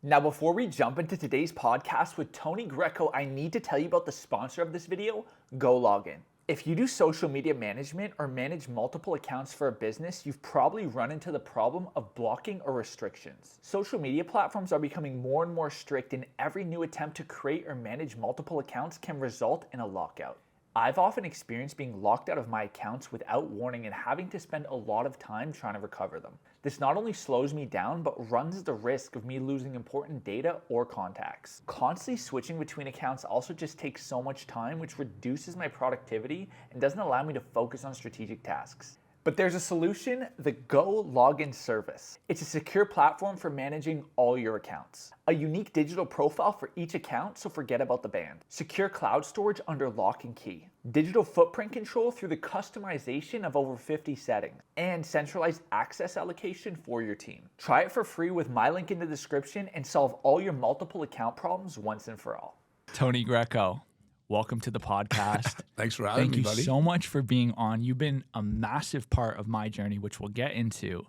Now, before we jump into today's podcast with Tony Greco, I need to tell you about the sponsor of this video, gologin. If you do social media management or manage multiple accounts for a business, you've probably run into the problem of blocking or restrictions. Social media platforms are becoming more and more strict, and every new attempt to create or manage multiple accounts can result in a lockout. I've often experienced being locked out of my accounts without warning and having to spend a lot of time trying to recover them. This not only slows me down, but runs the risk of me losing important data or contacts. Constantly switching between accounts also just takes so much time, which reduces my productivity and doesn't allow me to focus on strategic tasks. But there's a solution, the gologin service. It's a secure platform for managing all your accounts. A unique digital profile for each account, so forget about the band. Secure cloud storage under lock and key. Digital footprint control through the customization of over 50 settings. And centralized access allocation for your team. Try it for free with my link in the description and solve all your multiple account problems once and for all. Tony Greco, welcome to the podcast. Thanks for having me, buddy. Thank you so much for being on. You've been a massive part of my journey, which we'll get into.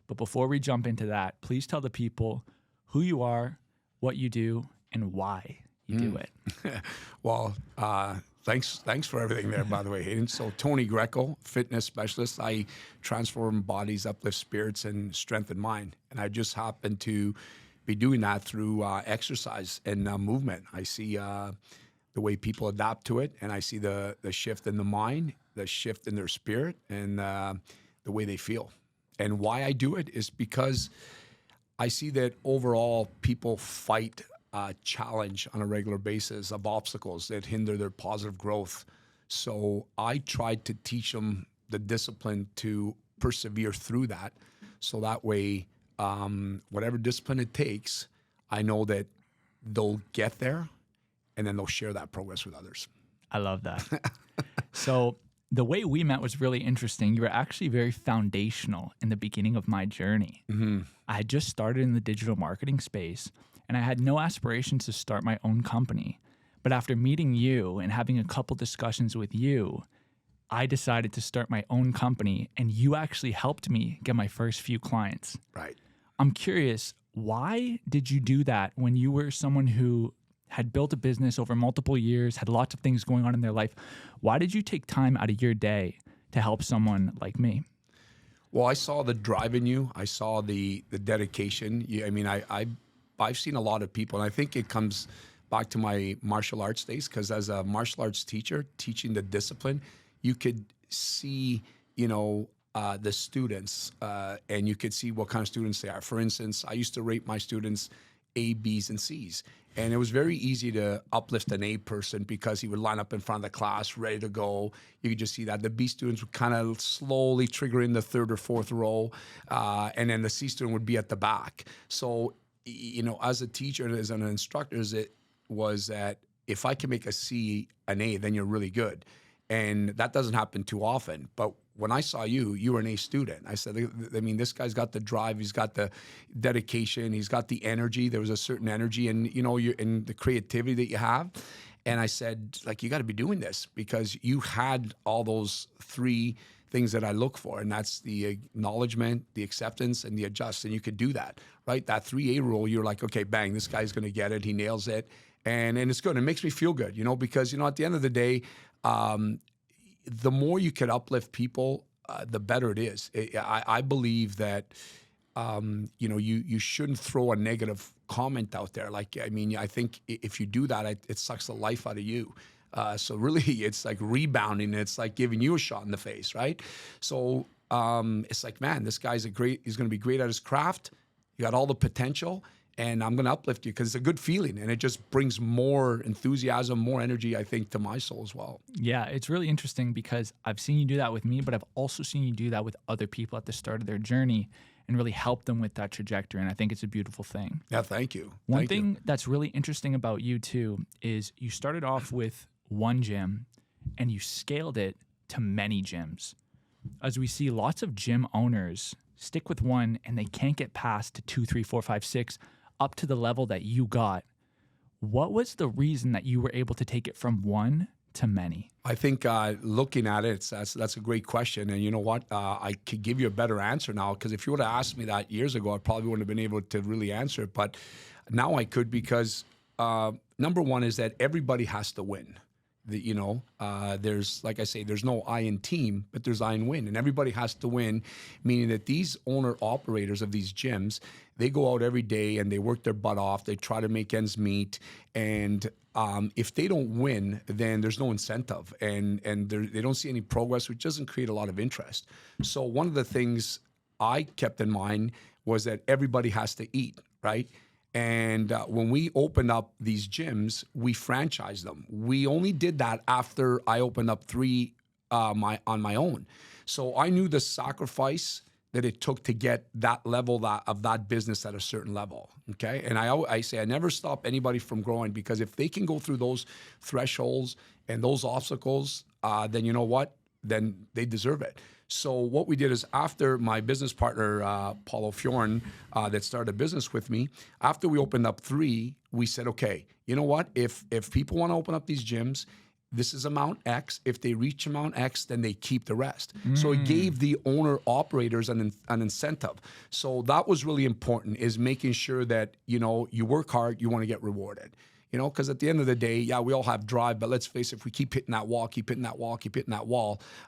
But before we jump into that, please tell the people who you are, what you do, and why you do it. Well, thanks for everything there, by the way, Hayden. So Tony Greco, fitness specialist. I transform bodies, uplift spirits, and strengthen mind. And I just happen to be doing that through exercise and movement. I see the way people adapt to it, and I see the shift in the mind, the shift in their spirit, and the way they feel. And why I do it is because I see that overall people fight challenge on a regular basis of obstacles that hinder their positive growth. So I tried to teach them the discipline to persevere through that. So that way, whatever discipline it takes, I know that they'll get there, and then they'll share that progress with others. I love that. So the way we met was really interesting. You were actually very foundational in the beginning of my journey. Mm-hmm. I had just started in the digital marketing space, and I had no aspirations to start my own company. But after meeting you and having a couple discussions with you, I decided to start my own company, and you actually helped me get my first few clients. Right. I'm curious, why did you do that when you were someone who had built a business over multiple years, had lots of things going on in their life? Why did you take time out of your day to help someone like me? Well, I saw the drive in you. I saw the dedication. I mean, I've seen a lot of people, and I think it comes back to my martial arts days, because as a martial arts teacher, teaching the discipline, you could see, the students, and you could see what kind of students they are. For instance, I used to rate my students A, Bs, and Cs. And it was very easy to uplift an A person because he would line up in front of the class, ready to go. You could just see that. The B students would kind of slowly trigger in the third or fourth row, and then the C student would be at the back. So, as a teacher and as an instructor, it was that if I can make a C an A, then you're really good. And that doesn't happen too often. But when I saw you were an A student. I said, I mean, this guy's got the drive, he's got the dedication, he's got the energy. There was a certain energy and, and the creativity that you have. And I said, you got to be doing this, because you had all those three things that I look for. And that's the acknowledgement, the acceptance, and the adjust. And you could do that, right? That 3A rule, you're like, okay, bang, this guy's going to get it. He nails it. And it's good. It makes me feel good, because, at the end of the day, the more you can uplift people, the better it is. I believe that, you shouldn't throw a negative comment out there. I think if you do that, it sucks the life out of you. So really, it's like rebounding. It's like giving you a shot in the face, right? So it's like, man, this guy's he's going to be great at his craft. You got all the potential. And I'm going to uplift you because it's a good feeling, and it just brings more enthusiasm, more energy, I think, to my soul as well. Yeah, it's really interesting because I've seen you do that with me, but I've also seen you do that with other people at the start of their journey and really help them with that trajectory. And I think it's a beautiful thing. Yeah, thank you. One thing that's really interesting about you too is you started off with one gym and you scaled it to many gyms. As we see lots of gym owners stick with one and they can't get past to 2, 3, 4, 5, 6, up to the level that you got. What was the reason that you were able to take it from one to many? I think looking at it, that's a great question. And you know what? I could give you a better answer now, because if you would have asked me that years ago, I probably wouldn't have been able to really answer it. But now I could because number one is that everybody has to win. There's, like I say, there's no I in team, but there's I in win, and everybody has to win, meaning that these owner operators of these gyms, they go out every day and they work their butt off. They try to make ends meet, and if they don't win, then there's no incentive, and they don't see any progress, which doesn't create a lot of interest. So one of the things I kept in mind was that everybody has to eat, right? And when we opened up these gyms, we franchised them. We only did that after I opened up 3 on my own. So I knew the sacrifice that it took to get that level of that business at a certain level, okay? And I say I never stop anybody from growing, because if they can go through those thresholds and those obstacles, then you know what? Then they deserve it. So what we did is, after my business partner, Paulo Fjorn, that started a business with me, after we opened up 3, we said, okay, you know what? If people want to open up these gyms, this is amount X. If they reach amount X, then they keep the rest. So it gave the owner operators an incentive. So that was really important, is making sure that, you work hard, you want to get rewarded. Because at the end of the day, yeah, we all have drive, but let's face it, if we keep hitting that wall,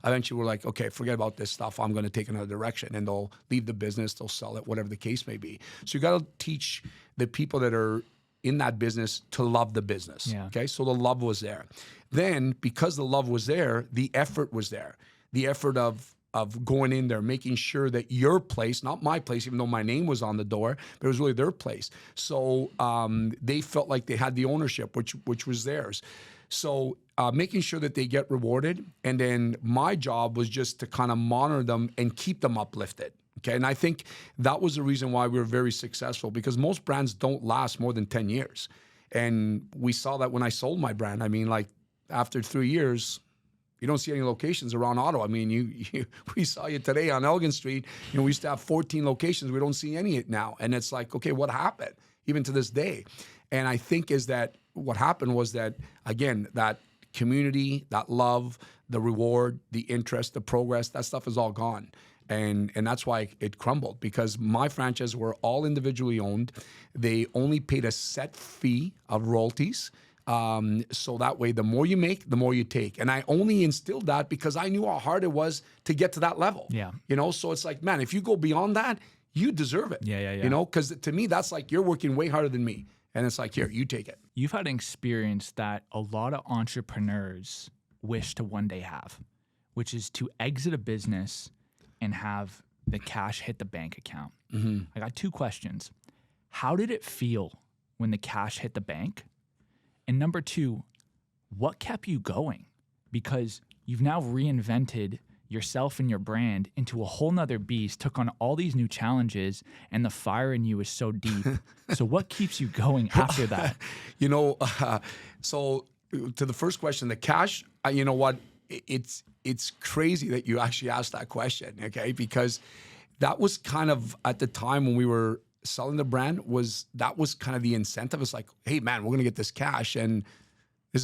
eventually we're like, okay, forget about this stuff. I'm going to take another direction. And they'll leave the business, they'll sell it, whatever the case may be. So you got to teach the people that are in that business to love the business. Yeah. Okay, so the love was there. Then, because the love was there, the effort was there. The effort of going in there, making sure that your place, not my place, even though my name was on the door, but it was really their place. So they felt like they had the ownership, which was theirs. So making sure that they get rewarded. And then my job was just to kind of monitor them and keep them uplifted. Okay, and I think that was the reason why we were very successful, because most brands don't last more than 10 years. And we saw that when I sold my brand. I mean, like, after 3 years, you don't see any locations around Ottawa. I mean, we saw you today on Elgin Street. We used to have 14 locations. We don't see any now. And it's like, okay, what happened? Even to this day. And I think is that what happened was that, again, that community, that love, the reward, the interest, the progress, that stuff is all gone. And that's why it crumbled, because my franchises were all individually owned. They only paid a set fee of royalties. So that way, the more you make, the more you take. And I only instilled that because I knew how hard it was to get to that level. Yeah. So it's like, man, if you go beyond that, you deserve it. Yeah. Because to me, that's like, you're working way harder than me. And it's like, here, you take it. You've had an experience that a lot of entrepreneurs wish to one day have, which is to exit a business and have the cash hit the bank account. Mm-hmm. I got 2 questions. How did it feel when the cash hit the bank? And number 2, what kept you going? Because you've now reinvented yourself and your brand into a whole nother beast, took on all these new challenges, and the fire in you is so deep. So what keeps you going after that? So to the first question, the cash, you know what? It's crazy that you actually asked that question, okay? Because that was kind of, at the time when we were selling the brand, that was kind of the incentive. It's like, hey man, we're gonna get this cash, and this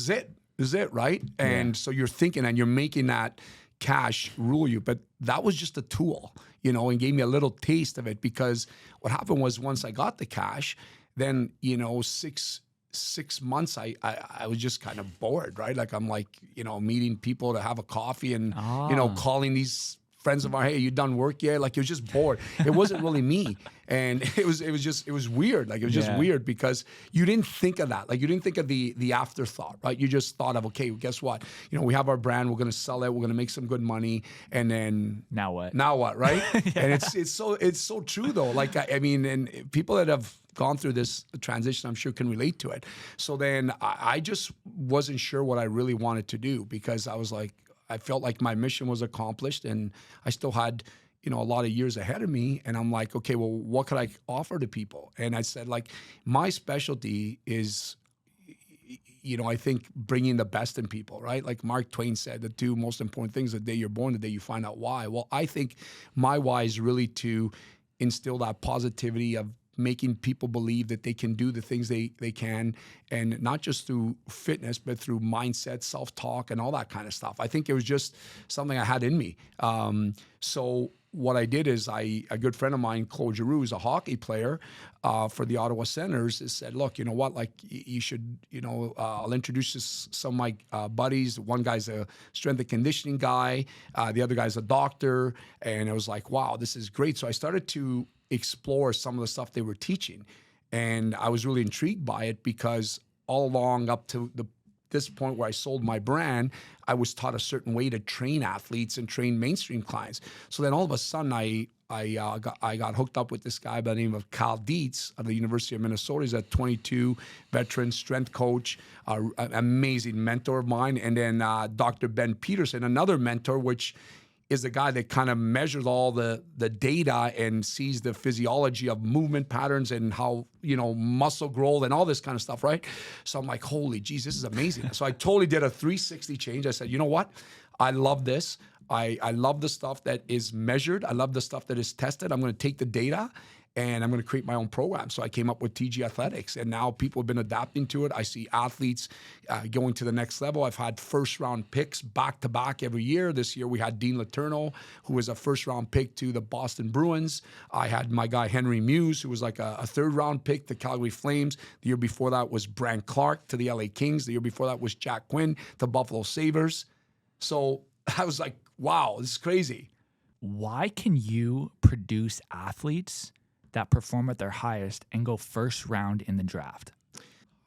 is it, right? And so you're thinking, and you're making that cash rule you. But that was just a tool, and gave me a little taste of it. Because what happened was, once I got the cash, then 6 months, I was just kind of bored, right? Like, I'm like, meeting people to have a coffee and, calling these friends of ours, hey, you done work yet? Like, it was just bored. It wasn't really me. And it was weird. Like, it was just weird, because you didn't think of that. Like, you didn't think of the afterthought, right? You just thought of, okay, well, guess what? We have our brand, we're going to sell it, we're going to make some good money. And then now what, right? And it's so true though. Like, I mean, and people that have gone through this transition, I'm sure, can relate to it. So then I just wasn't sure what I really wanted to do, because I was like, I felt like my mission was accomplished, and I still had, a lot of years ahead of me. And I'm like, okay, well, what could I offer to people? And I said, like, my specialty is, I think, bringing the best in people, right? Like Mark Twain said, the 2 most important things, the day you're born, the day you find out why. Well, I think my why is really to instill that positivity of making people believe that they can do the things they can, and not just through fitness, but through mindset, self-talk, and all that kind of stuff. I think it was just something I had in me. So what I did is a good friend of mine, Claude Giroux, is a hockey player for the Ottawa Senators, said, look, you know what, like you should, I'll introduce you to some of my buddies. One guy's a strength and conditioning guy. The other guy's a doctor. And it was like, wow, this is great. So I started to explore some of the stuff they were teaching. And I was really intrigued by it because all along up to this point where I sold my brand, I was taught a certain way to train athletes and train mainstream clients. So then all of a sudden I got hooked up with this guy by the name of Cal Dietz of the University of Minnesota. He's a 22 veteran strength coach, an amazing mentor of mine. And then Dr. Ben Peterson, another mentor, which is the guy that kind of measures all the data and sees the physiology of movement patterns and how, muscle growth and all this kind of stuff, right? So I'm like, holy geez, this is amazing. So I totally did a 360 change. I said, you know what? I love this. I love the stuff that is measured. I love the stuff that is tested. I'm going to take the data and I'm going to create my own program. So I came up with TG Athletics, and now people have been adapting to it. I see athletes going to the next level. I've had first-round picks back-to-back every year. This year we had Dean Letourneau, who was a first-round pick to the Boston Bruins. I had my guy Henry Muse, who was like a third-round pick to Calgary Flames. The year before that was Brant Clark to the LA Kings. The year before that was Jack Quinn to Buffalo Sabres. So I was like, wow, this is crazy. Why can you produce athletes that perform at their highest and go first round in the draft?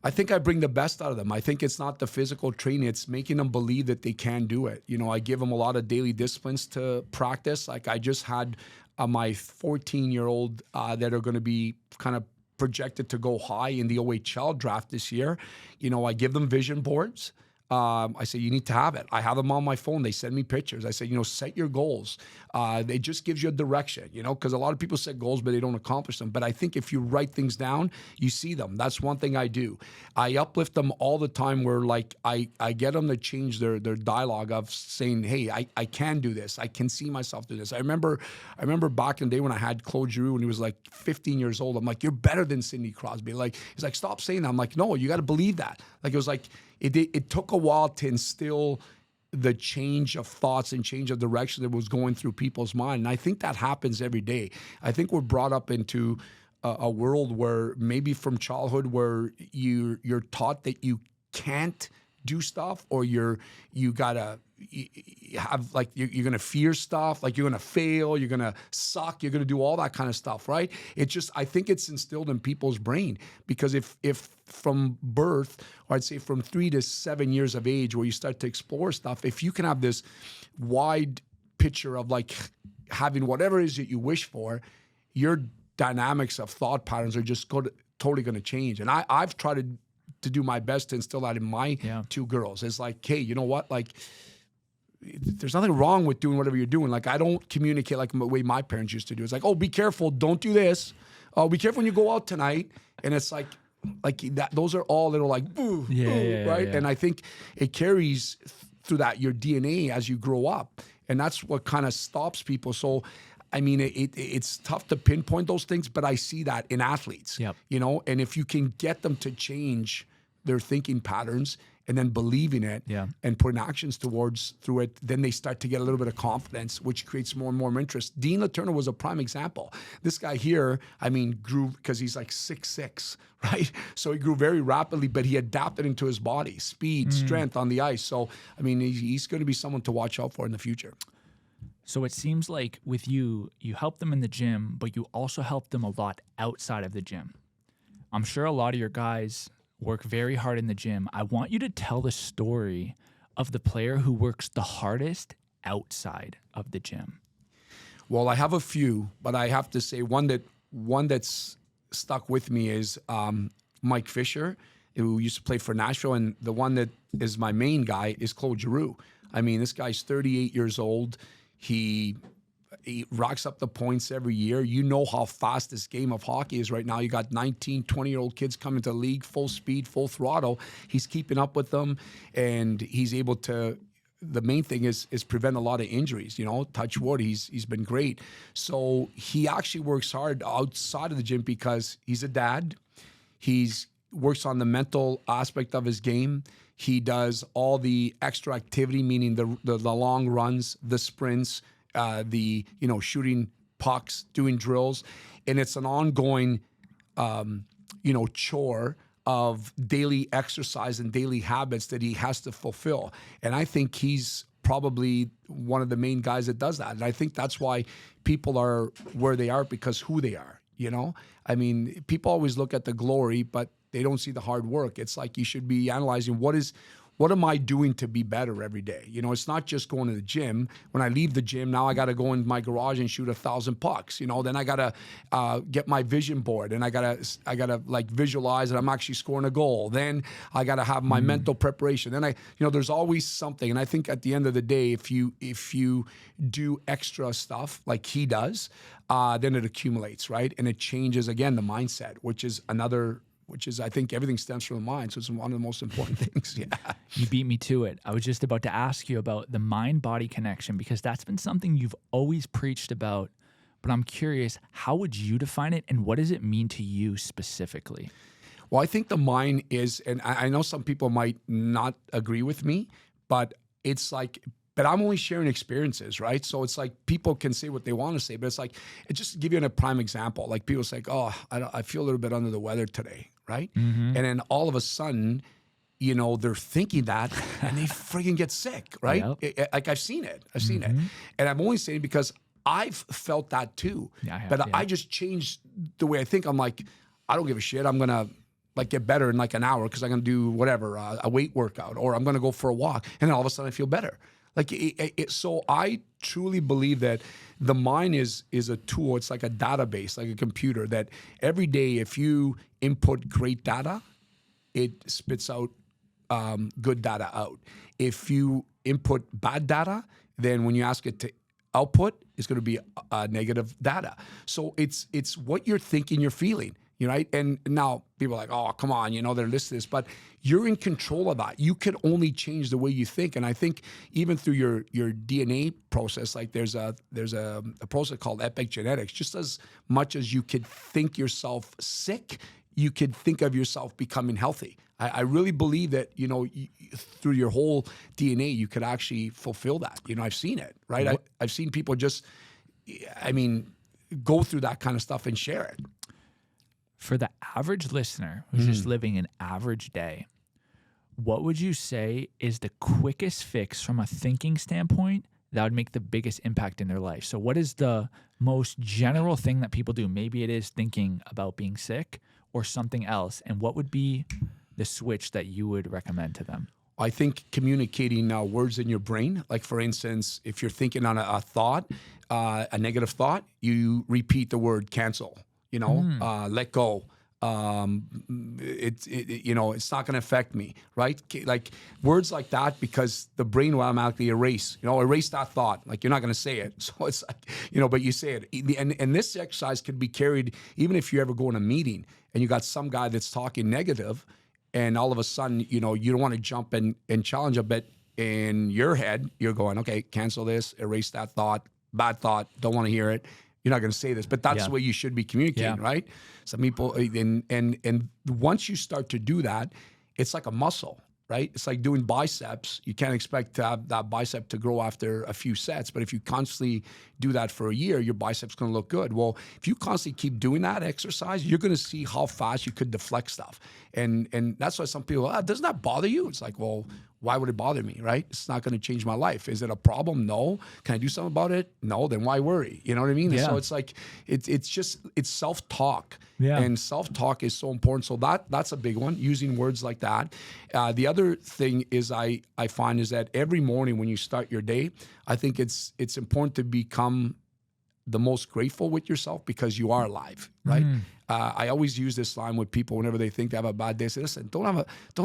I think I bring the best out of them. I think it's not the physical training. It's making them believe that they can do it. I give them a lot of daily disciplines to practice. Like I just had my 14-year-old that are going to be kind of projected to go high in the OHL draft this year. I give them vision boards. I say, you need to have it. I have them on my phone. They send me pictures. I say, set your goals. It just gives you a direction, because a lot of people set goals, but they don't accomplish them. But I think if you write things down, you see them. That's one thing I do. I uplift them all the time where like I get them to change their dialogue of saying, hey, I can do this. I can see myself do this. I remember back in the day when I had Claude Giroux when he was like 15 years old. I'm like, you're better than Sidney Crosby. Like, he's like, stop saying that. I'm like, no, you got to believe that. Like, it was like, it took a while to instill the change of thoughts and change of direction that was going through people's mind. And I think that happens every day. I think we're brought up into a world where maybe from childhood where you're taught that you can't do stuff, or you gotta have like you're gonna fear stuff, like you're gonna fail, you're gonna suck, you're gonna do all that kind of stuff, right? I think it's instilled in people's brain because if from birth, or I'd say from 3 to 7 years of age, where you start to explore stuff, if you can have this wide picture of like having whatever it is that you wish for, your dynamics of thought patterns are just totally going to change. And I've tried to do my best to instill that in my two girls. It's like, hey, you know what? Like, there's nothing wrong with doing whatever you're doing. Like, I don't communicate like the way my parents used to do. It's like, oh, be careful, don't do this. Oh, be careful when you go out tonight. And it's like that. Those are all little like, boo, right? Yeah. And I think it carries through that your DNA as you grow up, and that's what kind of stops people. So, I mean, it's tough to pinpoint those things, but I see that in athletes. And if you can get them to change their thinking patterns and then believing it and putting actions through it, then they start to get a little bit of confidence, which creates more and more interest. Dean Letourneau was a prime example. This guy here, I mean, grew because he's like 6'6", right? So he grew very rapidly, but he adapted into his body, speed, strength on the ice. So, I mean, he's going to be someone to watch out for in the future. So it seems like with you help them in the gym, but you also help them a lot outside of the gym. I'm sure a lot of your guys work very hard in the gym. I want you to tell the story of the player who works the hardest outside of the gym. Well, I have a few, but I have to say one that's stuck with me is Mike Fisher, who used to play for Nashville, and the one that is my main guy is Claude Giroux. I mean, this guy's 38 years old. He racks up the points every year. You know how fast this game of hockey is right now. You got 19, 20-year-old kids coming to the league, full speed, full throttle. He's keeping up with them, and he's able to, the main thing is prevent a lot of injuries. Touch wood, he's been great. So he actually works hard outside of the gym because he's a dad. He's works on the mental aspect of his game. He does all the extra activity, meaning the long runs, the sprints, the shooting pucks, doing drills, and it's an ongoing chore of daily exercise and daily habits that he has to fulfill. And I think he's probably one of the main guys that does that. And I think that's why people are where they are, because who they are, I mean, people always look at the glory, but they don't see the hard work. It's like you should be analyzing what am I doing to be better every day? It's not just going to the gym. When I leave the gym, now I got to go in my garage and shoot 1,000 pucks. Then I got to get my vision board, and I got to like visualize that I'm actually scoring a goal. Then I got to have my mental preparation. Then there's always something. And I think at the end of the day, if you do extra stuff like he does, then it accumulates, right? And it changes again the mindset, which is I think everything stems from the mind. So it's one of the most important things. Yeah. You beat me to it. I was just about to ask you about the mind-body connection, because that's been something you've always preached about. But I'm curious, how would you define it, and what does it mean to you specifically? Well, I think the mind is, and I know some people might not agree with me, but it's like, but I'm only sharing experiences, right? So it's like people can say what they want to say, but it's like, just to give you a prime example, like people say, oh, I feel a little bit under the weather today, right? And then all of a sudden, they're thinking that and they friggin' get sick, right? Yep. Like I've seen it. And I'm only saying because I've felt that too. Yeah, I have, but I just changed the way I think. I'm like, I don't give a shit. I'm going to get better in like an hour because I'm going to do whatever, a weight workout, or I'm going to go for a walk. And then all of a sudden I feel better. So I truly believe that the mind is a tool. It's like a database, like a computer, that every day if you input great data, it spits out good data out. If you input bad data, then when you ask it to output, it's going to be negative data. So it's what you're thinking, you're feeling. Right? And now people are like, oh, come on, they're listening to this, but you're in control of that. You can only change the way you think. And I think even through your DNA process, like there's a process called epigenetics. Just as much as you could think yourself sick, you could think of yourself becoming healthy. I really believe that, through your whole DNA, you could actually fulfill that. I've seen it, right? I've seen people just, go through that kind of stuff and share it. For the average listener who's just living an average day, what would you say is the quickest fix from a thinking standpoint that would make the biggest impact in their life? So what is the most general thing that people do? Maybe it is thinking about being sick or something else. And what would be the switch that you would recommend to them? I think communicating words in your brain. Like, for instance, if you're thinking on a thought, a negative thought, you repeat the word cancel. Let go. It's not going to affect me, right? Like words like that, because the brain will automatically erase that thought. Like, you're not going to say it. So it's like, but you say it. And this exercise can be carried even if you ever go in a meeting and you got some guy that's talking negative, and all of a sudden, you don't want to jump and challenge a bit. In your head, you're going, okay, cancel this, erase that thought, bad thought, don't want to hear it. You're not going to say this, but that's the way you should be communicating, right? Some people, and once you start to do that, it's like a muscle, right? It's like doing biceps. You can't expect to have that bicep to grow after a few sets, but if you constantly do that for a year, your bicep's going to look good. Well, if you constantly keep doing that exercise, you're going to see how fast you could deflect stuff. And that's why some people, doesn't that bother you? It's like, well, why would it bother me, right? It's not going to change my life. Is it a problem? No. Can I do something about it? No. Then why worry? You know what I mean? Yeah. So it's like, it's self-talk. Yeah. And self-talk is so important. So that's a big one, using words like that. The other thing is I find is that every morning when you start your day, I think it's important to become the most grateful with yourself because you are alive, right? I always use this line with people whenever they think they have a bad day. I say, listen,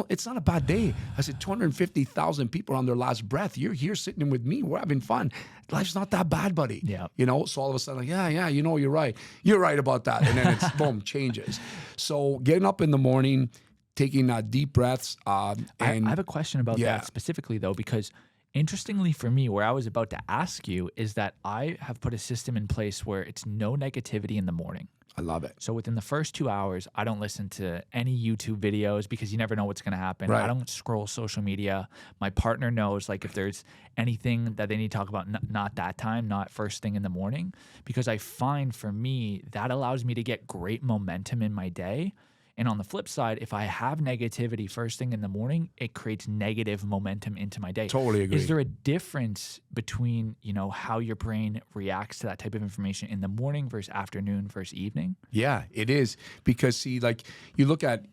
it's not a bad day. I said, 250,000 people are on their last breath. You're here sitting with me. We're having fun. Life's not that bad, buddy. Yeah. So all of a sudden, like, yeah, you're right. You're right about that. And then it's boom, changes. So getting up in the morning, taking deep breaths. I have a question about that specifically, though, because Interestingly for me, where I was about to ask you is that I have put a system in place where it's no negativity in the morning. I love it. So within the first 2 hours, I don't listen to any YouTube videos because you never know what's going to happen. Right. I don't scroll social media. My partner knows, like, if there's anything that they need to talk about, not that time, not first thing in the morning, because I find for me that allows me to get great momentum in my day. And on the flip side, if I have negativity first thing in the morning, it creates negative momentum into my day. Totally agree. Is there a difference between, how your brain reacts to that type of information in the morning versus afternoon versus evening? Yeah, it is. Because see, like you look at,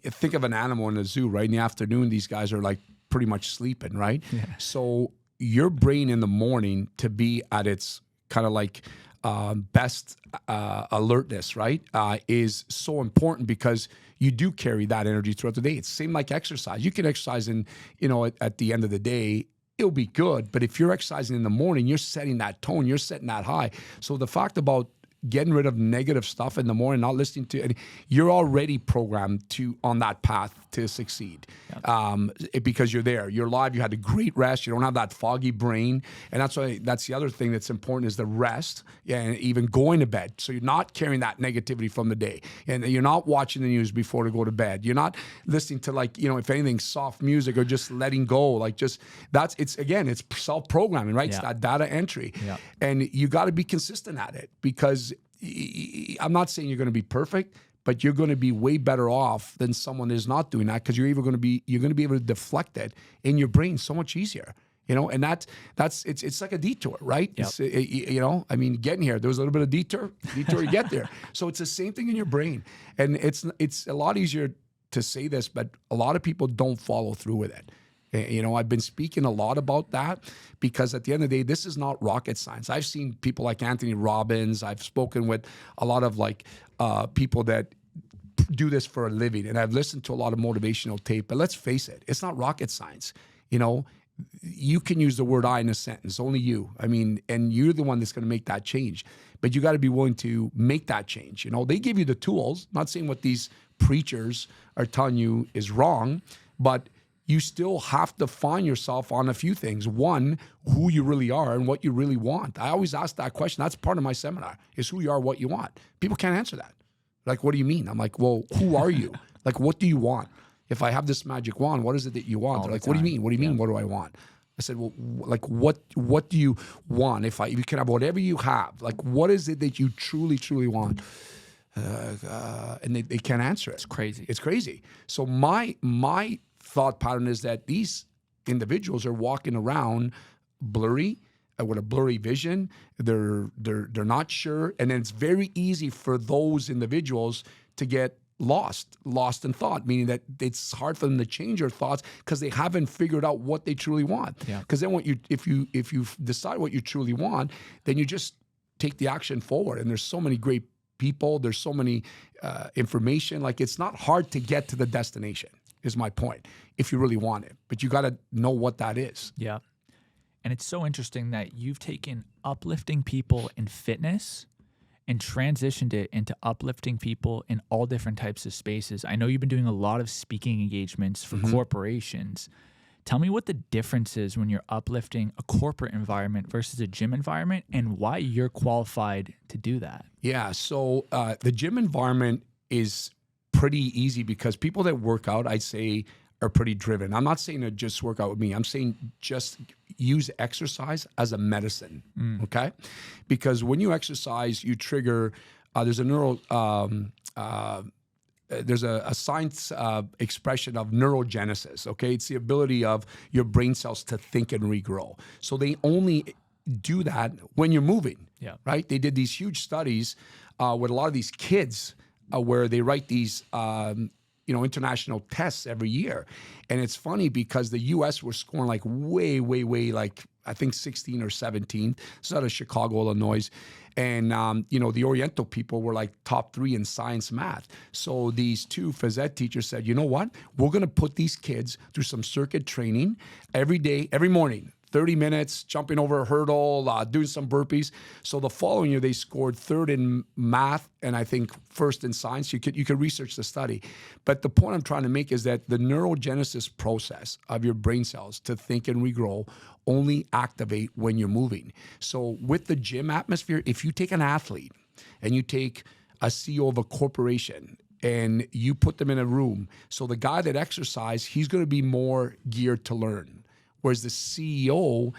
think of an animal in a zoo, right? In the afternoon, these guys are like pretty much sleeping, right? Yeah. So your brain in the morning to be at its kind of like best alertness, right, is so important because you do carry that energy throughout the day. It's the same like exercise. You can exercise and, at the end of the day, it'll be good. But if you're exercising in the morning, you're setting that tone, you're setting that high. So the fact about getting rid of negative stuff in the morning, not listening to it, you're already programmed on that path to succeed. Because you're there, you're live, you had a great rest, you don't have that foggy brain. And that's the other thing that's important is the rest, and even going to bed. So you're not carrying that negativity from the day. And you're not watching the news before to go to bed. You're not listening to if anything, soft music or just letting go. It's self-programming, right? Yeah. It's that data entry. Yeah. And you got to be consistent at it because I'm not saying you're going to be perfect, but you're going to be way better off than someone who's not doing that because you're going to be able to deflect it in your brain so much easier. And it's like a detour, right? Yep. It's, getting here, there was a little bit of detour to get there. So it's the same thing in your brain. And it's a lot easier to say this, but a lot of people don't follow through with it. I've been speaking a lot about that because at the end of the day, this is not rocket science. I've seen people like Anthony Robbins. I've spoken with a lot of people that do this for a living, and I've listened to a lot of motivational tape. But let's face it, it's not rocket science. You can use the word "I" in a sentence, only you. And you're the one that's going to make that change. But you got to be willing to make that change. They give you the tools. Not saying what these preachers are telling you is wrong, but you still have to find yourself on a few things. One, who you really are and what you really want. I always ask that question. That's part of my seminar, is who you are, what you want. People can't answer that. Like, what do you mean? I'm like, well, who are you? What do you want? If I have this magic wand, what is it that you want? They're like, what do you mean? What do you mean? What do I want? I said, well, what do you want? If you can have whatever you have, what is it that you truly, truly want? And they can't answer it. It's crazy. So my thought pattern is that these individuals are walking around blurry, with a blurry vision. They're not sure, and then it's very easy for those individuals to get lost in thought, meaning that it's hard for them to change their thoughts because they haven't figured out what they truly want. Because then if you decide what you truly want, then you just take the action forward. And there's so many great people, there's so many information. It's not hard to get to the destination, is my point, if you really want it. But you got to know what that is. Yeah. And it's so interesting that you've taken uplifting people in fitness and transitioned it into uplifting people in all different types of spaces. I know you've been doing a lot of speaking engagements for corporations. Tell me what the difference is when you're uplifting a corporate environment versus a gym environment and why you're qualified to do that. Yeah. So the gym environment is pretty easy because people that work out, I'd say, are pretty driven. I'm not saying to just work out with me. I'm saying just use exercise as a medicine, okay? Because when you exercise, you trigger, there's a science expression of neurogenesis, okay? It's the ability of your brain cells to think and regrow. So they only do that when you're moving, right? They did these huge studies with a lot of these kids where they write these international tests every year. And it's funny because the U.S. were scoring way, I think 16 or 17. It's out of Chicago, Illinois. And, the Oriental people were top 3 in science math. So these two phys ed teachers said, you know what? We're going to put these kids through some circuit training every day, every morning, 30 minutes, jumping over a hurdle, doing some burpees. So the following year, they scored third in math and I think first in science. You could research the study. But the point I'm trying to make is that the neurogenesis process of your brain cells to think and regrow only activate when you're moving. So with the gym atmosphere, if you take an athlete and you take a CEO of a corporation and you put them in a room, so the guy that exercises, he's going to be more geared to learn. Whereas the CEO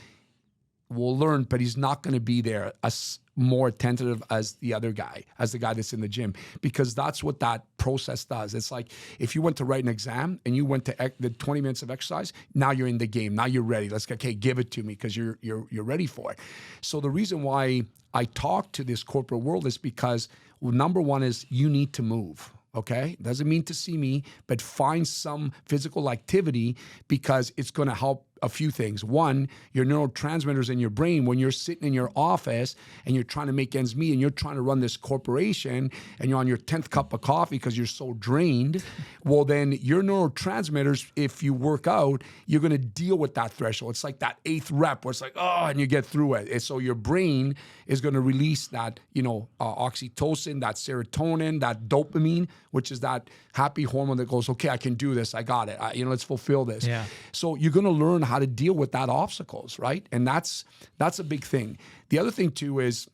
will learn, but he's not going to be there as more attentive as the other guy, as the guy that's in the gym, because that's what that process does. It's like if you went to write an exam and you went to the 20 minutes of exercise, now you're in the game. Now you're ready. Okay, give it to me because you're ready for it. So the reason why I talk to this corporate world is because number one is you need to move. Okay, doesn't mean to see me, but find some physical activity because it's going to help a few things. One, your neurotransmitters in your brain, when you're sitting in your office and you're trying to make ends meet and you're trying to run this corporation and you're on your 10th cup of coffee because you're so drained, well, then your neurotransmitters, if you work out, you're going to deal with that threshold. It's like that 8th rep where it's like, oh, and you get through it. And so your brain is going to release that, oxytocin, that serotonin, that dopamine, which is that happy hormone that goes, okay, I can do this. I got it. Let's fulfill this. Yeah. So you're going to learn how to deal with that obstacles, right? And that's a big thing. The other thing too is,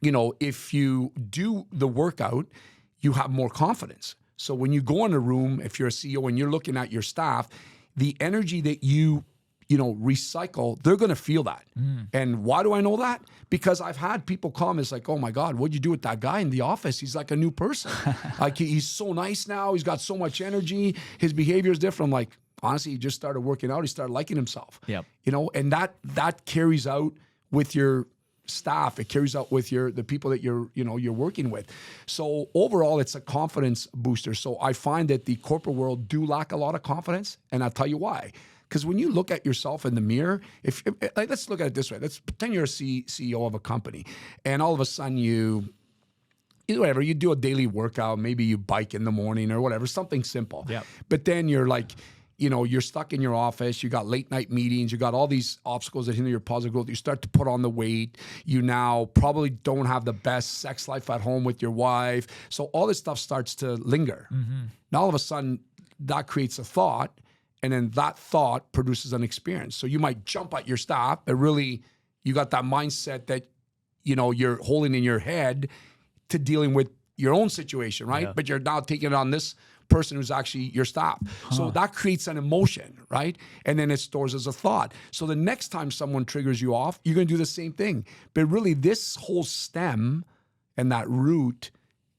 if you do the workout, you have more confidence. So when you go in a room, if you're a CEO and you're looking at your staff, the energy that you recycle, they're going to feel that. And why do I know that? Because I've had people come, it's like, oh my God, what'd you do with that guy in the office? He's like a new person. Like he's so nice now. He's got so much energy. His behavior is different. I'm like, honestly, he just started working out. He started liking himself. Yep. And that carries out with your staff. It carries out with the people that you're working with. So overall, it's a confidence booster. So I find that the corporate world do lack a lot of confidence, and I'll tell you why. Because when you look at yourself in the mirror, let's look at it this way. Let's pretend you're a CEO of a company, and all of a sudden you do a daily workout. Maybe you bike in the morning or whatever, something simple. Yep. But then you're like, you're stuck in your office. You got late night meetings. You got all these obstacles that hinder your positive growth. You start to put on the weight. You now probably don't have the best sex life at home with your wife. So all this stuff starts to linger. Mm-hmm. Now all of a sudden that creates a thought. And then that thought produces an experience. So you might jump at your staff, but really you got that mindset that, you're holding in your head to dealing with your own situation, right? Yeah. But you're now taking it on this person who's actually your staff. So that creates an emotion, right? And then it stores as a thought. So the next time someone triggers you off, you're going to do the same thing. But really this whole stem and that root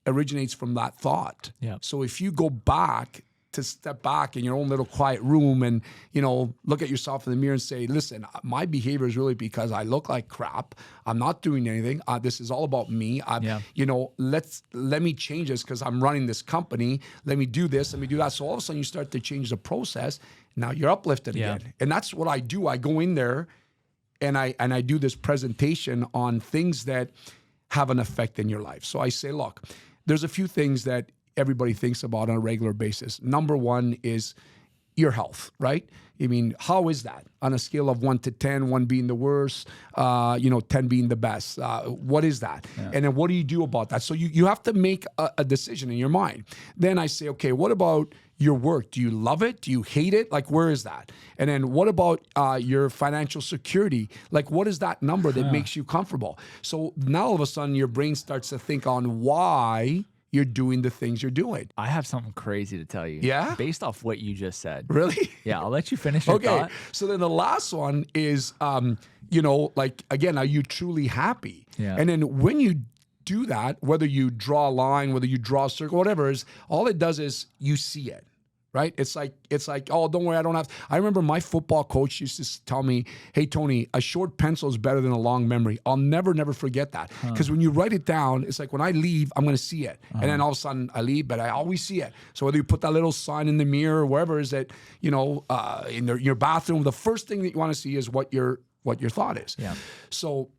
originates from that thought. Yeah. So if you go back to step back in your own little quiet room and, look at yourself in the mirror and say, listen, my behavior is really because I look like crap. I'm not doing anything. This is all about me. Let me change this because I'm running this company. Let me do this. Let me do that. So all of a sudden you start to change the process. Now you're uplifted again. And that's what I do. I go in there and I do this presentation on things that have an effect in your life. So I say, look, there's a few things that everybody thinks about on a regular basis. Number one is your health, right? I mean, how is that on a scale of 1 to 10, 1 being the worst, 10 being the best? What is that? Yeah. And then what do you do about that? So you have to make a decision in your mind. Then I say, okay, what about your work? Do you love it? Do you hate it? Like, where is that? And then what about your financial security? Like, what is that number that makes you comfortable? So now all of a sudden your brain starts to think on why you're doing the things you're doing. I have something crazy to tell you. Yeah? Based off what you just said. Really? Yeah, I'll let you finish your thought. So then the last one is, again, are you truly happy? Yeah. And then when you do that, whether you draw a line, whether you draw a circle, whatever, all it does is you see it. Right? It's like, oh, don't worry, I don't have. I remember my football coach used to tell me, hey, Tony, a short pencil is better than a long memory. I'll never forget that. Because when you write it down, it's like when I leave, I'm going to see it. And then all of a sudden I leave, but I always see it. So whether you put that little sign in the mirror or wherever is that, in your bathroom, the first thing that you want to see is what your thought is. Yeah. So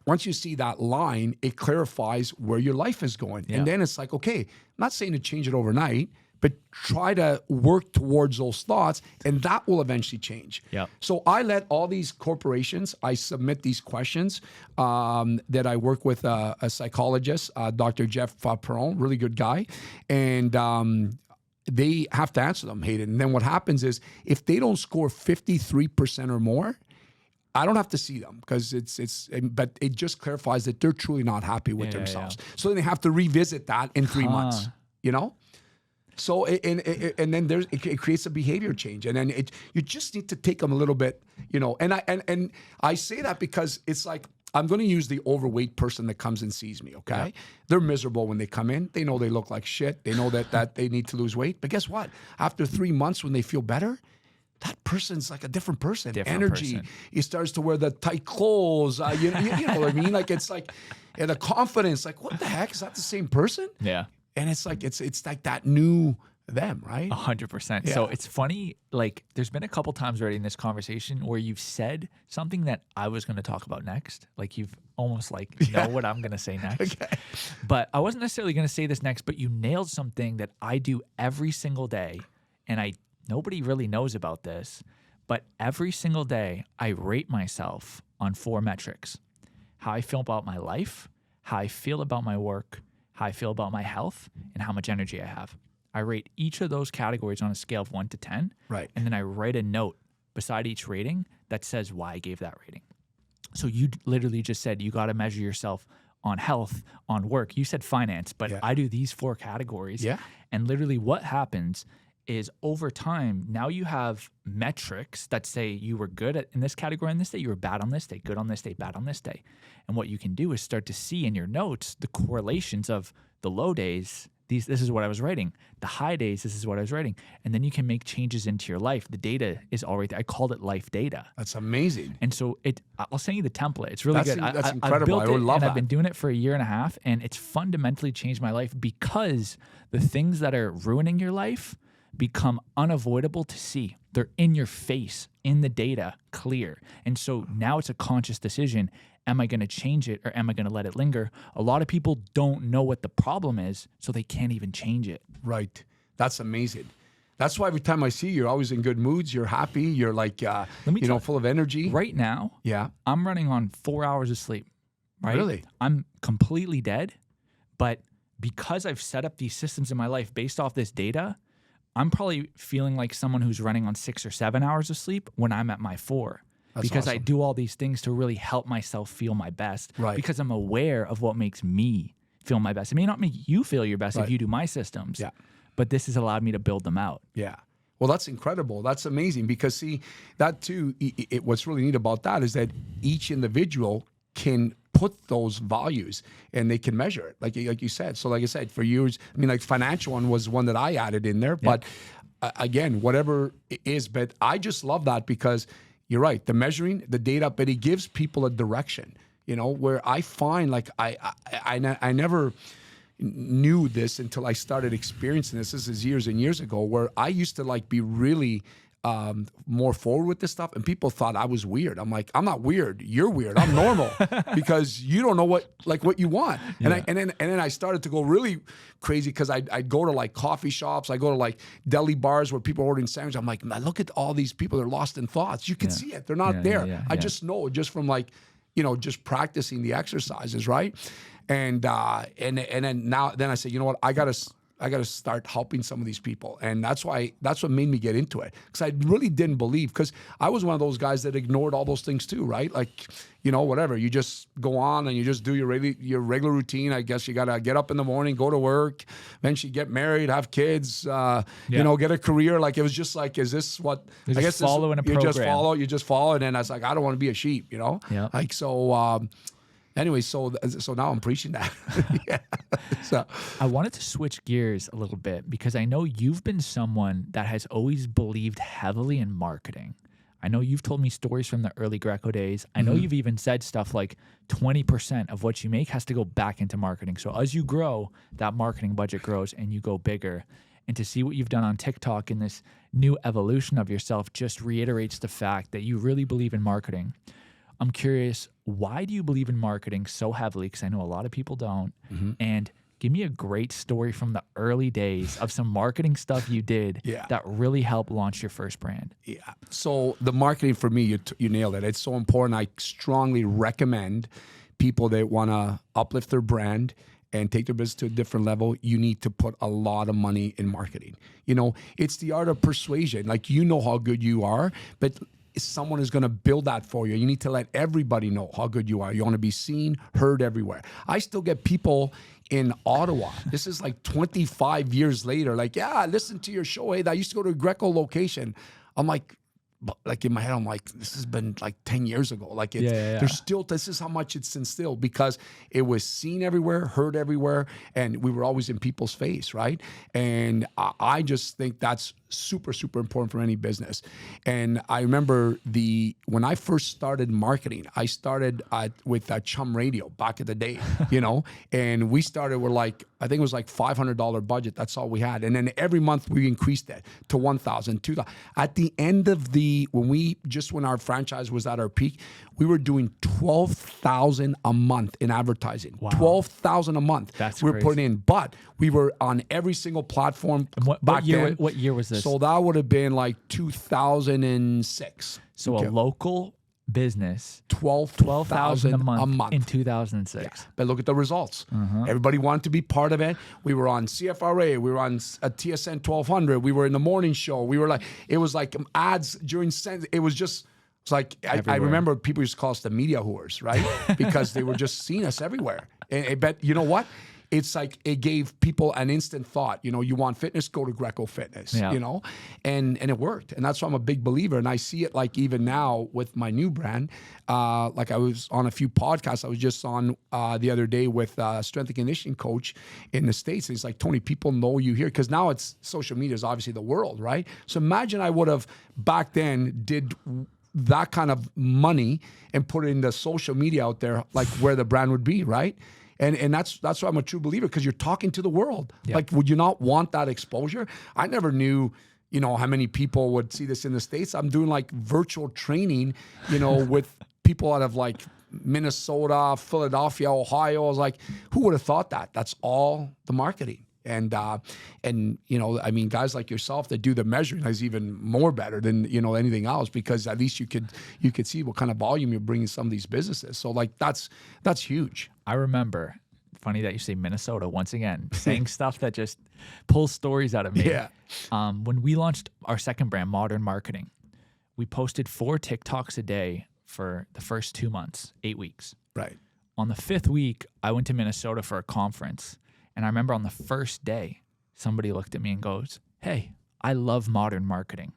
once you see that line, it clarifies where your life is going. Yeah. And then it's like, okay, I'm not saying to change it overnight, but try to work towards those thoughts, and that will eventually change. Yep. So I let all these corporations, I submit these questions that I work with a psychologist, Dr. Jeff Perron, really good guy, and they have to answer them, Hayden. And then what happens is if they don't score 53% or more, I don't have to see them because but it just clarifies that they're truly not happy with themselves. So then they have to revisit that in 3 months, you know? So, and then it creates a behavior change. And then you just need to take them a little bit, you know, and I say that because it's like, I'm going to use the overweight person that comes and sees me, okay? Yeah. They're miserable when they come in. They know they look like shit. They know that they need to lose weight. But guess what? After 3 months when they feel better, that person's like a different person. Energy. He starts to wear the tight clothes. You know what I mean? Like it's like, and the confidence. Like, what the heck? Is that the same person? Yeah. And it's like it's like that new them, right? 100%. So it's funny. Like, there's been a couple times already in this conversation where you've said something that I was going to talk about next. Like, you've almost like know what I'm going to say next. Okay. But I wasn't necessarily going to say this next. But you nailed something that I do every single day, and nobody really knows about this, but every single day I rate myself on 4 metrics: how I feel about my life, how I feel about my work, how I feel about my health, and how much energy I have. I rate each of those categories on a scale of 1 to 10. Right. And then I write a note beside each rating that says why I gave that rating. So you literally just said you got to measure yourself on health, on work. You said finance, but I do these 4 categories. Yeah. And literally what happens is over time, now you have metrics that say you were good in this category on this day, you were bad on this day, good on this day, bad on this day. And what you can do is start to see in your notes the correlations of the low days. This is what I was writing. The high days, this is what I was writing. And then you can make changes into your life. The data is already there. I called it life data. That's amazing. And so I'll send you the template. It's really good. That's incredible. I would love that. I've been doing it for 1.5 years, and it's fundamentally changed my life because the things that are ruining your life become unavoidable to see. They're in your face, in the data, clear. And so now it's a conscious decision. Am I going to change it or am I going to let it linger? A lot of people don't know what the problem is, so they can't even change it. Right. That's amazing. That's why every time I see you, you're always in good moods. You're happy. You're like, full of energy. Right now, I'm running on 4 hours of sleep. Right? Really? I'm completely dead. But because I've set up these systems in my life based off this data, I'm probably feeling like someone who's running on 6 or 7 hours of sleep when I'm at my 4. That's because awesome. I do all these things to really help myself feel my best. Right. Because I'm aware of what makes me feel my best. It may not make you feel your best if you do my systems. Yeah. But this has allowed me to build them out. Yeah. Well, that's incredible. That's amazing because see, that too, what's really neat about that is that each individual can put those values and they can measure it, like you said. So like I said, for years, I mean, like financial one was one that I added in there. But again, whatever it is, but I just love that because you're right, the measuring, the data, but it gives people a direction, you know, where I find like I never knew this until I started experiencing this. This is years and years ago, where I used to like be really more forward with this stuff, and people thought I was weird. I'm like, I'm not weird. You're weird. I'm normal because you don't know what you want. Yeah. And then I started to go really crazy because I'd go to like coffee shops. I go to like deli bars where people are ordering sandwiches. I'm like, man, look at all these people. They're lost in thoughts. You can see it. They're not there. I just know just from like, just practicing the exercises, right? And then I said, you know what, I gotta start helping some of these people. And that's what made me get into it. Because I really didn't believe, because I was one of those guys that ignored all those things too, right? Like, whatever, you just go on and you just do your regular routine. I guess you gotta get up in the morning, go to work, eventually get married, have kids, get a career. Like, it was just like, is this what, I guess following a program. You just follow. And then I was like, I don't want to be a sheep, Yeah. Like, so, anyway, so now I'm preaching that. So I wanted to switch gears a little bit because I know you've been someone that has always believed heavily in marketing. I know you've told me stories from the early Greco days. I know you've even said stuff like 20% of what you make has to go back into marketing. So as you grow, that marketing budget grows and you go bigger. And to see what you've done on TikTok in this new evolution of yourself just reiterates the fact that you really believe in marketing. I'm curious, why do you believe in marketing so heavily? Because I know a lot of people don't. And Give me a great story from the early days of some marketing stuff you did that really helped launch your first brand. Yeah. So the marketing for me, you nailed it. It's so important. I strongly recommend people that want to uplift their brand and take their business to a different level. You need to put a lot of money in marketing. You know, it's the art of persuasion. Like, you know how good you are, but someone is going to build that for you. You need to let everybody know how good you are. You want to be seen, heard everywhere. I still get people in Ottawa. This is like 25 years later. Like, yeah, I listened to your show. Hey, I used to go to a Greco location. I'm like in my head, I'm like, this has been like 10 years ago. Like, there's still, this is how much it's instilled, because it was seen everywhere, heard everywhere, and we were always in people's face, right? And I just think that's super, super important for any business. And I remember when I first started marketing, I started with Chum Radio back in the day, you know, and we started with like, I think it was like $500 budget. That's all we had. And then every month we increased it to 1,000, 2,000. At the end of when our franchise was at our peak, we were doing 12,000 a month in advertising. Wow. 12,000 a month. That's we were crazy. putting in, but we were on every single platform. What year was this? So that would have been like 2006. So a local business, 12,000 a month in 2006. Yeah. But look at the results. Everybody wanted to be part of it. We were on CFRA. We were on a TSN 1200. We were in the morning show. We were like, it was like ads during, it was just, it's like, I remember people used to call us the media whores, right? Because they were just seeing us everywhere. But you know what? It's like, it gave people an instant thought. You know, you want fitness, go to Greco Fitness, you know, and it worked. And that's why I'm a big believer. And I see it like even now with my new brand. Like, I was on a few podcasts. I was just on the other day with a strength and conditioning coach in the States. And he's like, Tony, people know you here. Because now it's social media is obviously the world, right? So imagine I would have back then did that kind of money and put it in the social media out there, like where the brand would be, right? And that's why I'm a true believer, because you're talking to the world. Yeah. Like, would you not want that exposure? I never knew, you know, how many people would see this in the States. I'm doing like virtual training, you know, with people out of like Minnesota, Philadelphia, Ohio. I was like, who would have thought that? That's all the marketing. And you know, I mean, guys like yourself that do the measuring is even more better than, you know, anything else, because at least you could see what kind of volume you're bringing some of these businesses. So like, that's huge. I remember, funny that you say Minnesota once again, saying stuff that just pulls stories out of me. Yeah. When we launched our second brand, Modern Marketing, we posted 4 TikToks a day for the first 2 months, 8 weeks. Right. On the 5th week, I went to Minnesota for a conference. And I remember on the first day, somebody looked at me and goes, hey, I love Modern Marketing.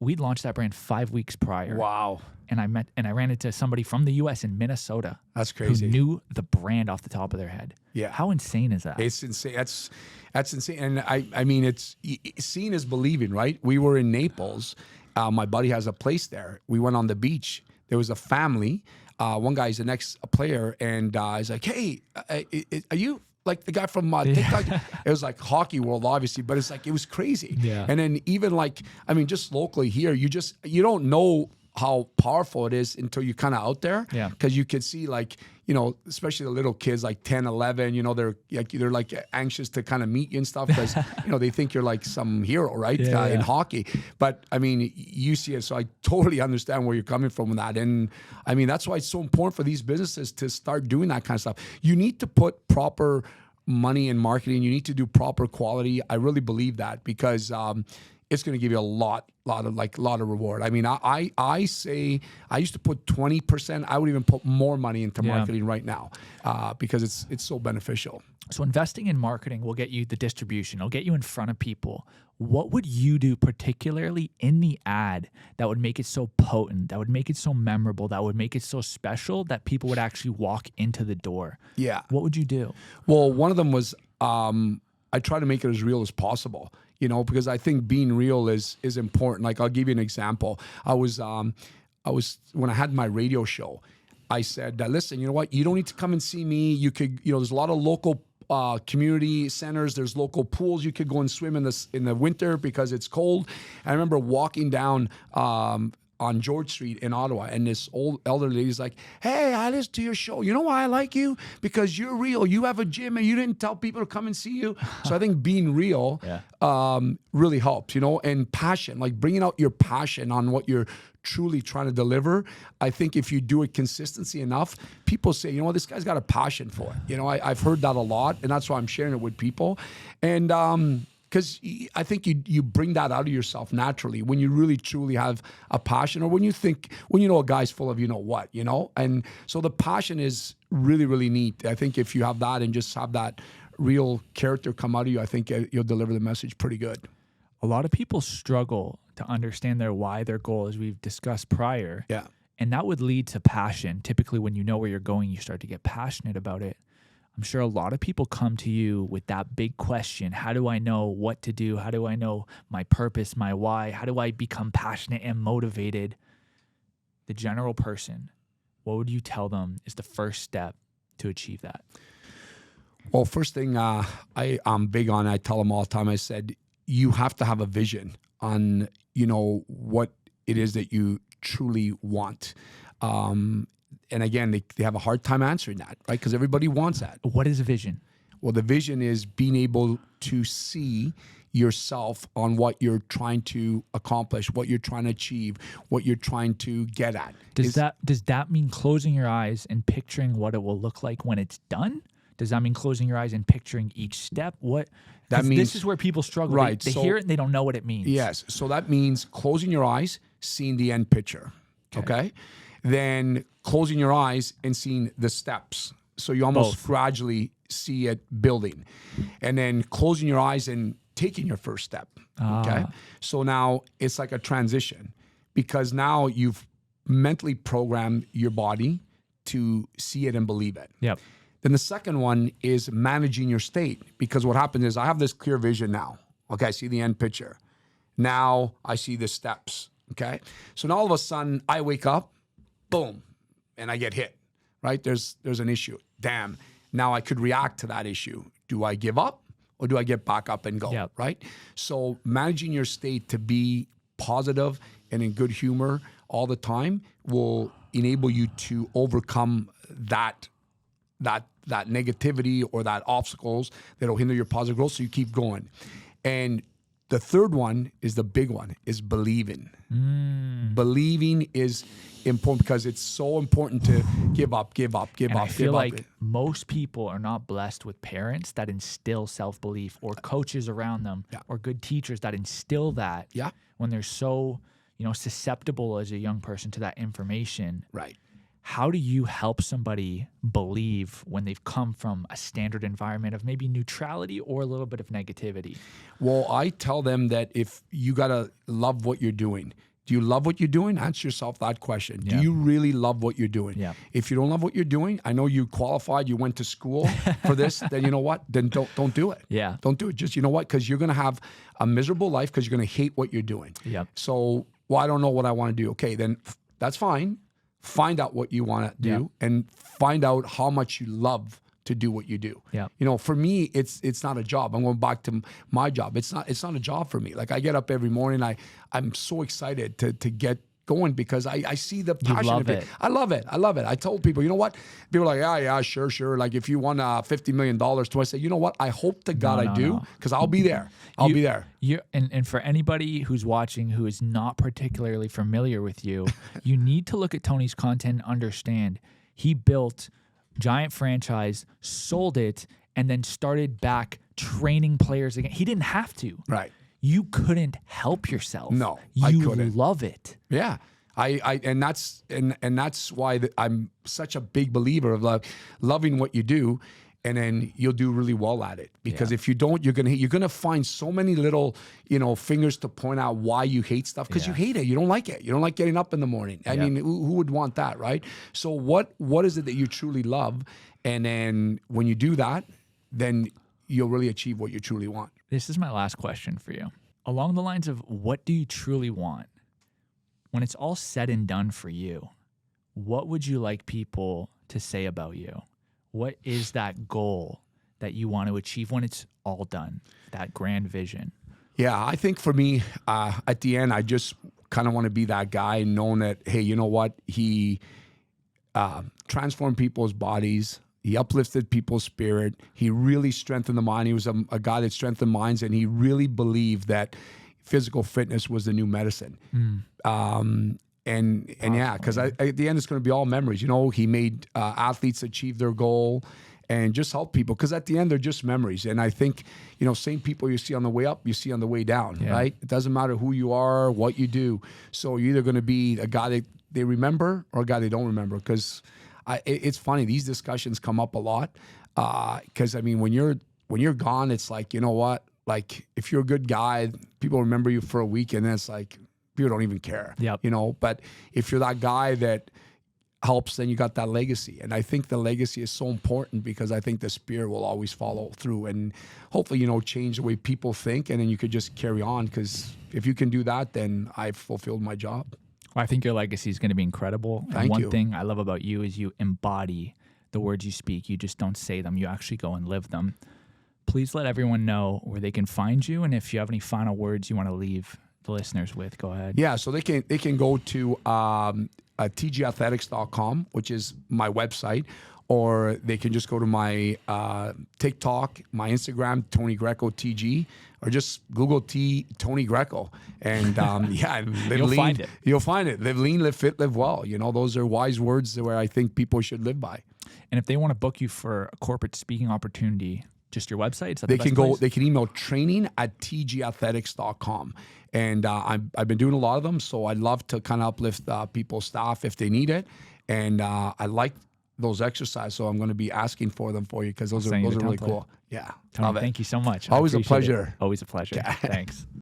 We'd launched that brand 5 weeks prior. Wow. And I ran into somebody from the US in Minnesota. That's crazy. Who knew the brand off the top of their head. Yeah. How insane is that? It's insane. That's insane. And I mean, it's seeing is believing, right? We were in Naples. My buddy has a place there. We went on the beach. There was a family. One guy's the next player. And he's like, hey, are you like the guy from TikTok? It was like hockey world, obviously, but it's like, it was crazy. Yeah. And then even like, I mean, just locally here, you don't know how powerful it is until you're kind of out there. Yeah. Because you can see like, you know, especially the little kids like 10, 11, you know, they're like anxious to kind of meet you and stuff, because, you know, they think you're like some hero, right? In hockey. But I mean, you see it. So I totally understand where you're coming from with that. And I mean, that's why it's so important for these businesses to start doing that kind of stuff. You need to put proper money in marketing. You need to do proper quality. I really believe that, because it's going to give you a lot of reward. I mean, I say I used to put 20%. I would even put more money into marketing right now, because it's so beneficial. So investing in marketing will get you the distribution. It'll get you in front of people. What would you do particularly in the ad that would make it so potent, that would make it so memorable, that would make it so special that people would actually walk into the door? Yeah. What would you do? Well, one of them was I try to make it as real as possible. You know, because I think being real is important. Like, I'll give you an example. I was when I had my radio show, I said, listen, you know what? You don't need to come and see me. You could, you know, there's a lot of local community centers. There's local pools. You could go and swim in the winter because it's cold. I remember walking down on George Street in Ottawa, and this old elderly lady's like, "Hey, I listened to your show. You know why I like you? Because you're real. You have a gym, and you didn't tell people to come and see you." So I think being real really helps, and passion, like bringing out your passion on what you're truly trying to deliver. I think if you do it consistency enough, people say, you know what, this guy's got a passion for it. I've heard that a lot, and that's why I'm sharing it with people. And because I think you bring that out of yourself naturally when you really truly have a passion, or when you know a guy's full of what. And so the passion is really, really neat. I think if you have that and just have that real character come out of you, I think you'll deliver the message pretty good. A lot of people struggle to understand their why, their goal, as we've discussed prior. Yeah. And that would lead to passion. Typically, when you know where you're going, you start to get passionate about it. I'm sure a lot of people come to you with that big question. How do I know what to do? How do I know my purpose, my why? How do I become passionate and motivated? The general person, what would you tell them is the first step to achieve that? Well, first thing I'm big on, I tell them all the time, I said, you have to have a vision on, what it is that you truly want. And again, they have a hard time answering that, right? Because everybody wants that. What is a vision? Well, the vision is being able to see yourself on what you're trying to accomplish, what you're trying to achieve, what you're trying to get at. Does that mean closing your eyes and picturing what it will look like when it's done? Does that mean closing your eyes and picturing each step? That means, this is where people struggle. Right. They hear it and they don't know what it means. Yes. So that means closing your eyes, seeing the end picture. Okay. Then closing your eyes and seeing the steps. So you almost gradually see it building. And then closing your eyes and taking your first step. Okay. So now it's like a transition, because now you've mentally programmed your body to see it and believe it. Yep. Then the second one is managing your state, because what happens is I have this clear vision now. Okay, I see the end picture. Now I see the steps. Okay, so now all of a sudden I wake up, boom, and I get hit. Right? There's an issue. Damn. Now I could react to that issue. Do I give up or do I get back up and go? Yep. Right? So managing your state to be positive and in good humor all the time will enable you to overcome that negativity or that obstacles that'll hinder your positive growth, so you keep going. And the third one is the big one, is believing. Believing is important, because it's so important to give up. I feel like most people are not blessed with parents that instill self-belief, or coaches around them, or good teachers that instill that when they're so, susceptible as a young person to that information. Right. How do you help somebody believe when they've come from a standard environment of maybe neutrality or a little bit of negativity? Well, I tell them that if you got to love what you're doing. Do you love what you're doing? Answer yourself that question. Do you really love what you're doing? Yeah. If you don't love what you're doing, I know you qualified, you went to school for this, then you know what? Then don't do it. Yeah. Don't do it. Just, you know what? Because you're going to have a miserable life, because you're going to hate what you're doing. Yep. So, well, I don't know what I want to do. Okay, then that's fine. Find out what you want to do and find out how much you love to do what you do. Yeah. For me, it's not a job. I'm going back to my job. It's not a job for me. Like, I get up every morning. I'm so excited to get going, because I see the passion. You love it. I love it. I told people, you know what? People are like, yeah, sure. Like, if you won $50 million, I say, you know what? I hope to God I do, because I'll be there. I'll be there. And for anybody who's watching who is not particularly familiar with you, you need to look at Tony's content and understand he built giant franchise, sold it, and then started back training players again. He didn't have to. Right. You couldn't help yourself. No, I couldn't. You love it. Yeah. And that's why I'm such a big believer of loving what you do, and then you'll do really well at it. Because if you don't, you're gonna find so many little, fingers to point out why you hate stuff, because you hate it. You don't like it. You don't like getting up in the morning. I mean, who would want that, right? So what is it that you truly love? And then when you do that, then you'll really achieve what you truly want. This is my last question for you. Along the lines of, what do you truly want? When it's all said and done for you, what would you like people to say about you? What is that goal that you want to achieve when it's all done, that grand vision? Yeah, I think for me, at the end, kind of want to be that guy, knowing that, hey, you know what? He transformed people's bodies. He uplifted people's spirit. He really strengthened the mind. He was a guy that strengthened minds, and he really believed that physical fitness was the new medicine. And yeah, because at the end, it's going to be all memories. You know, he made athletes achieve their goal and just help people, because at the end, they're just memories. And I think, you know, same people you see on the way up, you see on the way down, right? It doesn't matter who you are, what you do. So you're either going to be a guy that they remember or a guy they don't remember. Because it's funny, these discussions come up a lot. Because I mean, when you're gone, it's like, you know what? Like, if you're a good guy, people remember you for a week, and then it's like, people don't even care, you know? But if you're that guy that helps, then you got that legacy. And I think the legacy is so important, because I think the spirit will always follow through, and hopefully, you know, change the way people think, and then you could just carry on. Because if you can do that, then I've fulfilled my job. Well, I think your legacy is going to be incredible. Thank and one you. thing I love about you is you embody the words you speak. You just don't say them. You actually go and live them. Please let everyone know where they can find you, and if you have any final words you want to leave the listeners with, go ahead. Yeah, so they can go to tgathletics.com, which is my website, or they can just go to my TikTok, my Instagram, Tony Greco TG, or just Google Tony Greco, and yeah, live You'll lean. find it. You'll find it. Live lean, live fit, live well. You know, those are wise words where I think people should live by. And if they want to book you for a corporate speaking opportunity, just your website? Is that They the can best go. place? They can email training@tgathletics.com, and I've been doing a lot of them. So I'd love to kind of uplift people's staff if they need it, and I like those exercises. So I'm going to be asking for them for you, because those are Send you the really template. cool. Yeah, Tony, love it. thank you so much. I Always a appreciate it. pleasure. Always a pleasure. Thanks.